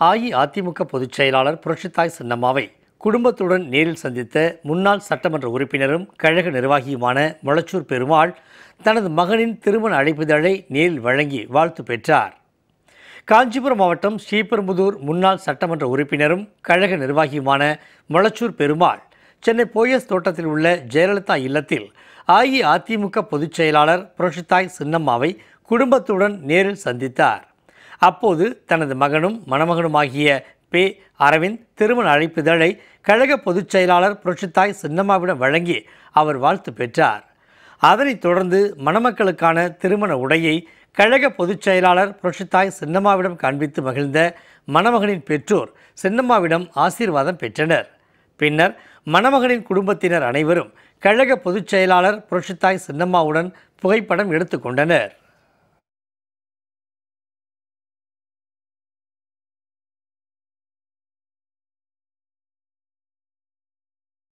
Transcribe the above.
அஇஅதிமுக பொதுச் செயலாளர் புரட்சித்தாய் சின்னம்மாவை குடும்பத்துடன் நேரில் சந்தித்த முன்னாள் சட்டமன்ற உறுப்பினரும் கழக நிர்வாகியுமான மொளச்சூர் பெருமாள் தனது மகனின் திருமண அழைப்பிதழை நேரில் வழங்கி வாழ்த்து பெற்றார். காஞ்சிபுரம் மாவட்டம் ஸ்ரீபெரும்புதூர் முன்னாள் சட்டமன்ற உறுப்பினரும் கழக நிர்வாகியுமான மொளச்சூர் பெருமாள் சென்னை போயஸ் தோட்டத்தில் உள்ள ஜெயலலிதா இல்லத்தில் அஇஅதிமுக பொதுச் செயலாளர் புரட்சித்தாய் சின்னம்மாவை குடும்பத்துடன் நேரில் சந்தித்தார். அப்போது தனது மகனும் மணமகனுமாகிய பே. அரவிந்த் திருமண அழைப்பிதழை கழக பொதுச் செயலாளர் புரட்சித்தாய் சின்னம்மாவிடம் வழங்கி அவர் வாழ்த்து பெற்றார். அதனைத் தொடர்ந்து மணமக்களுக்கான திருமண உடையை கழக பொதுச் செயலாளர் புரட்சித்தாய் சின்னம்மாவிடம் காண்பித்து மகிழ்ந்த மணமகனின் பெற்றோர் சின்னம்மாவிடம் ஆசீர்வாதம் பெற்றனர். பின்னர் மணமகனின் குடும்பத்தினர் அனைவரும் கழக பொதுச் செயலாளர் புரட்சித்தாய் சின்னம்மாவுடன் புகைப்படம் எடுத்துக்கொண்டனர்.